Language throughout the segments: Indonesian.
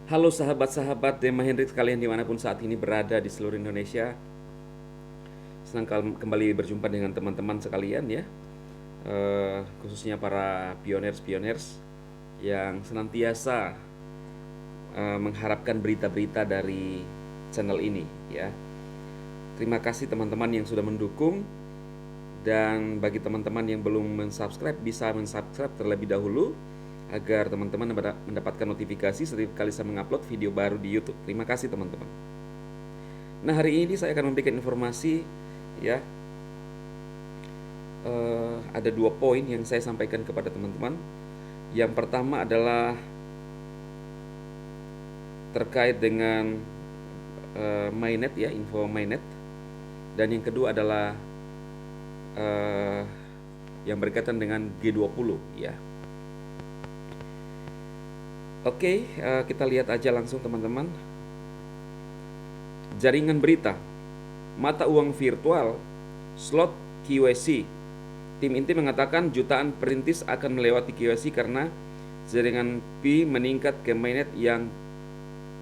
Halo sahabat-sahabat Dema Hendrik sekalian dimanapun saat ini berada di seluruh Indonesia. Senang kembali berjumpa dengan teman-teman sekalian ya. Khususnya para pioners-pioners yang senantiasa mengharapkan berita-berita dari channel ini ya. Terima kasih teman-teman yang sudah mendukung, dan bagi teman-teman yang belum mensubscribe bisa mensubscribe terlebih dahulu agar teman-teman mendapatkan notifikasi setiap kali saya mengupload video baru di YouTube. Terima kasih teman-teman. Nah, hari ini saya akan memberikan informasi ya. Ada 2 poin yang saya sampaikan kepada teman-teman. Yang pertama adalah terkait dengan mainnet ya, info mainnet. Dan yang kedua adalah yang berkaitan dengan G20 ya. Oke, kita lihat aja langsung teman-teman. Jaringan berita, mata uang virtual, slot QYC. Tim inti mengatakan jutaan perintis akan melewati QYC karena jaringan Pi meningkat ke mainnet yang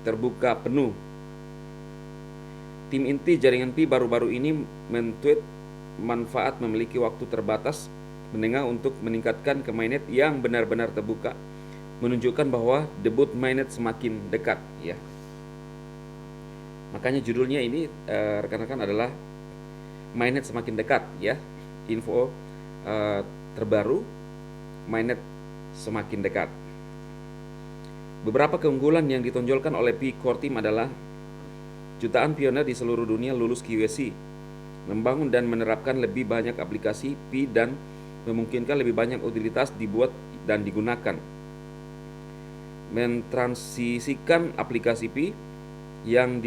terbuka penuh. Tim inti jaringan Pi baru-baru ini men-tweet manfaat memiliki waktu terbatas menengah untuk meningkatkan ke mainnet yang benar-benar terbuka, menunjukkan bahwa debut mainnet semakin dekat ya. Makanya judulnya ini rekan-rekan adalah mainnet semakin dekat ya. Info terbaru, mainnet semakin dekat. Beberapa keunggulan yang ditonjolkan oleh Pi Core Team adalah jutaan pioner di seluruh dunia lulus QYC, membangun dan menerapkan lebih banyak aplikasi Pi dan memungkinkan lebih banyak utilitas dibuat dan digunakan, mentransisikan aplikasi Pi yang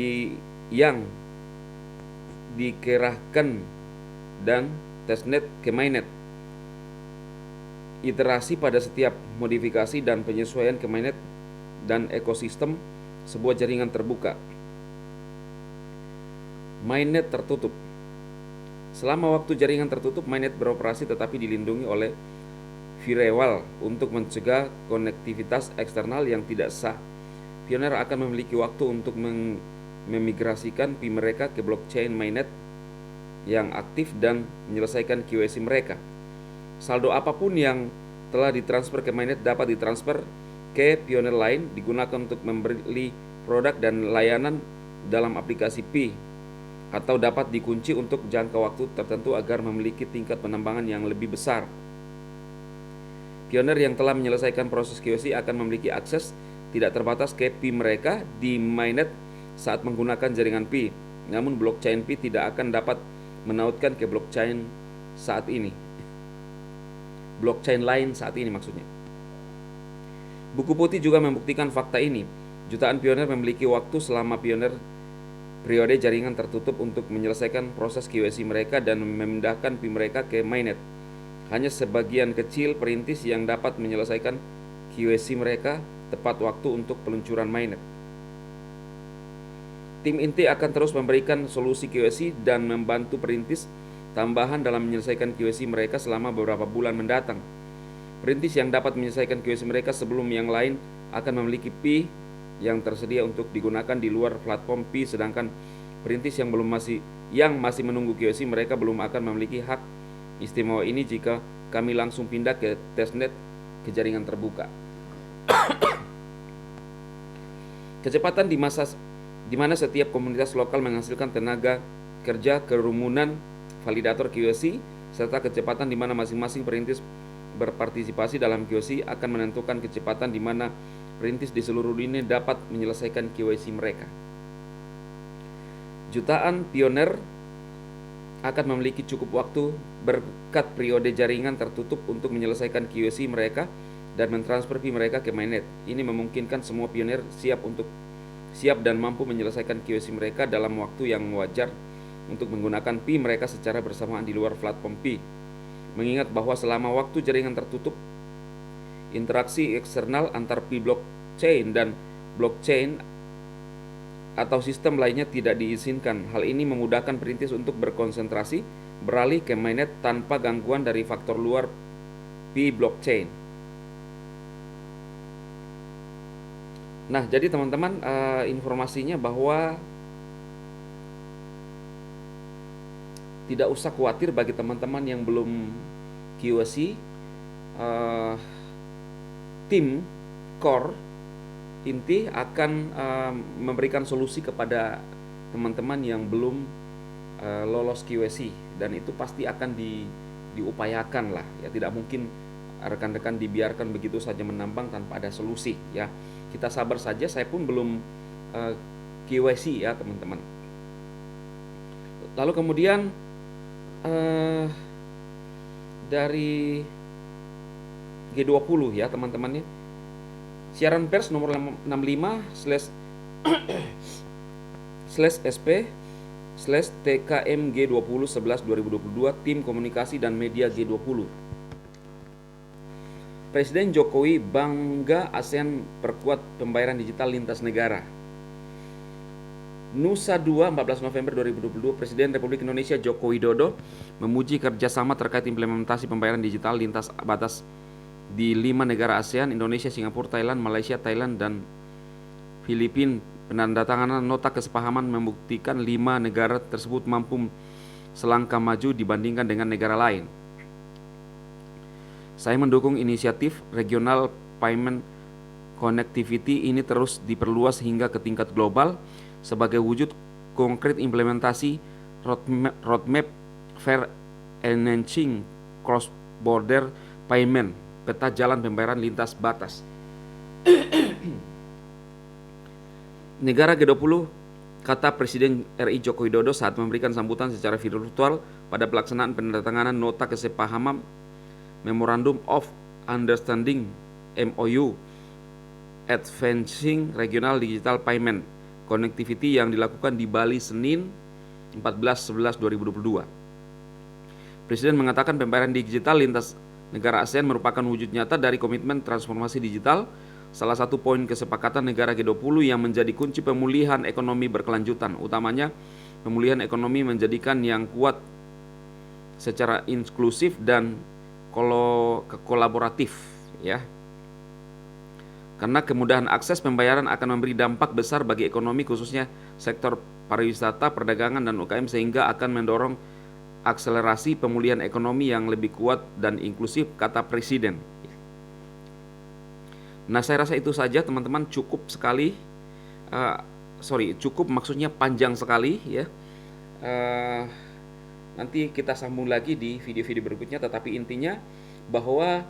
dikerahkan dan testnet ke mainnet, iterasi pada setiap modifikasi dan penyesuaian ke mainnet dan ekosistem sebuah jaringan terbuka. Mainnet tertutup. Selama waktu jaringan tertutup, mainnet beroperasi tetapi dilindungi oleh firewall untuk mencegah konektivitas eksternal yang tidak sah. Pioner akan memiliki waktu untuk memigrasikan Pi mereka ke blockchain mainnet yang aktif dan menyelesaikan QYC mereka. Saldo apapun yang telah ditransfer ke mainnet dapat ditransfer ke pioner lain, digunakan untuk membeli produk dan layanan dalam aplikasi Pi, atau dapat dikunci untuk jangka waktu tertentu agar memiliki tingkat penambangan yang lebih besar. Pioner yang telah menyelesaikan proses QYC akan memiliki akses tidak terbatas ke Pi mereka di mainnet saat menggunakan jaringan Pi. Namun blockchain Pi tidak akan dapat menautkan ke blockchain saat ini. Blockchain lain saat ini maksudnya. Buku putih juga membuktikan fakta ini. Jutaan pioner memiliki waktu selama periode jaringan tertutup untuk menyelesaikan proses QYC mereka dan memindahkan Pi mereka ke mainnet. Hanya sebagian kecil perintis yang dapat menyelesaikan QYC mereka tepat waktu untuk peluncuran mainnet. Tim inti akan terus memberikan solusi QYC dan membantu perintis tambahan dalam menyelesaikan QYC mereka selama beberapa bulan mendatang. Perintis yang dapat menyelesaikan QYC mereka sebelum yang lain akan memiliki Pi yang tersedia untuk digunakan di luar platform Pi, sedangkan perintis yang masih menunggu QYC mereka belum akan memiliki hak istimewa ini jika kami langsung pindah ke testnet ke jaringan terbuka. Kecepatan di mana setiap komunitas lokal menghasilkan tenaga kerja kerumunan validator QYC, serta kecepatan di mana masing-masing perintis berpartisipasi dalam QYC akan menentukan kecepatan di mana perintis di seluruh dunia dapat menyelesaikan QYC mereka. Jutaan pioner akan memiliki cukup waktu berkat periode jaringan tertutup untuk menyelesaikan QYC mereka dan mentransfer Pi mereka ke mainnet. Ini memungkinkan semua pioner siap dan mampu menyelesaikan QYC mereka dalam waktu yang wajar untuk menggunakan Pi mereka secara bersamaan di luar platform Pi. Mengingat bahwa selama waktu jaringan tertutup, interaksi eksternal antar Pi blockchain dan blockchain atau sistem lainnya tidak diizinkan. Hal ini memudahkan perintis untuk berkonsentrasi beralih ke mainnet tanpa gangguan dari faktor luar Pi blockchain. Nah, jadi teman-teman, informasinya bahwa tidak usah khawatir bagi teman-teman yang belum QC. eh, Tim core inti akan memberikan solusi kepada teman-teman yang belum lolos QC, dan itu pasti akan diupayakan lah ya. Tidak mungkin rekan-rekan dibiarkan begitu saja menambang tanpa ada solusi ya. Kita sabar saja, saya pun belum QC ya teman-teman. Lalu kemudian dari G20 ya teman-teman ya. Siaran pers nomor 65/SP/TKM G20 11 2022, tim komunikasi dan media G20. Presiden Jokowi bangga ASEAN perkuat pembayaran digital lintas negara. Nusa 2 14 November 2022, Presiden Republik Indonesia Joko Widodo memuji kerjasama terkait implementasi pembayaran digital lintas batas di 5 negara ASEAN, Indonesia, Singapura, Thailand, Malaysia, Thailand, dan Filipina. Penandatanganan nota kesepahaman membuktikan 5 negara tersebut mampu selangkah maju dibandingkan dengan negara lain. Saya mendukung inisiatif regional payment connectivity ini terus diperluas hingga ke tingkat global sebagai wujud konkret implementasi roadmap fair enhancing cross-border payment, peta jalan pembayaran lintas batas. Negara G20, kata Presiden RI Joko Widodo saat memberikan sambutan secara virtual pada pelaksanaan penandatanganan nota kesepahaman Memorandum of Understanding MOU Advancing Regional Digital Payment Connectivity yang dilakukan di Bali Senin 14/11/2022. Presiden mengatakan pembayaran digital lintas negara ASEAN merupakan wujud nyata dari komitmen transformasi digital, salah satu poin kesepakatan negara G20 yang menjadi kunci pemulihan ekonomi berkelanjutan, utamanya pemulihan ekonomi menjadikan yang kuat secara inklusif dan kolaboratif ya. Karena kemudahan akses pembayaran akan memberi dampak besar bagi ekonomi, khususnya sektor pariwisata, perdagangan, dan UKM, sehingga akan mendorong akselerasi pemulihan ekonomi yang lebih kuat dan inklusif, kata Presiden. Nah, saya rasa itu saja teman-teman, cukup sekali. Cukup maksudnya panjang sekali ya. Nanti kita sambung lagi di video-video berikutnya, tetapi intinya bahwa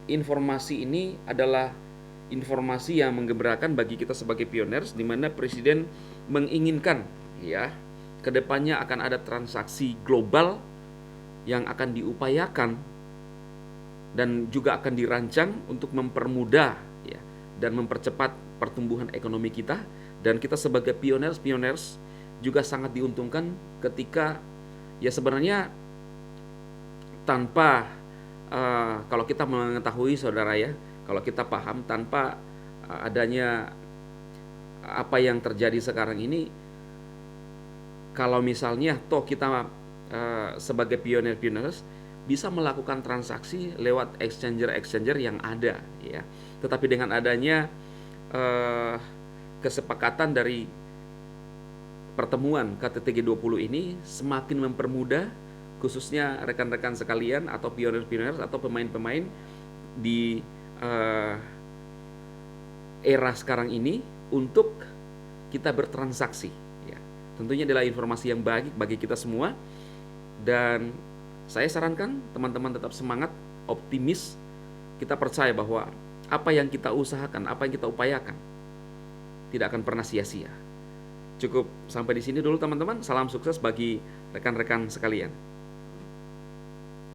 informasi ini adalah informasi yang menggembirakan bagi kita sebagai pioners, di mana Presiden menginginkan ya kedepannya akan ada transaksi global yang akan diupayakan dan juga akan dirancang untuk mempermudah ya dan mempercepat pertumbuhan ekonomi kita, dan kita sebagai pioners juga sangat diuntungkan ketika ya sebenarnya tanpa kalau kita mengetahui saudara ya, kalau kita paham tanpa adanya apa yang terjadi sekarang ini, kalau misalnya toh kita sebagai pioners bisa melakukan transaksi lewat exchanger yang ada ya, tetapi dengan adanya kesepakatan dari pertemuan KTT G20 ini semakin mempermudah khususnya rekan-rekan sekalian atau pioners atau pemain-pemain di era sekarang ini untuk kita bertransaksi ya. Tentunya adalah informasi yang baik bagi kita semua, dan saya sarankan teman-teman tetap semangat, optimis. Kita percaya bahwa apa yang kita usahakan, apa yang kita upayakan tidak akan pernah sia-sia. Cukup sampai di sini dulu teman-teman. Salam sukses bagi rekan-rekan sekalian.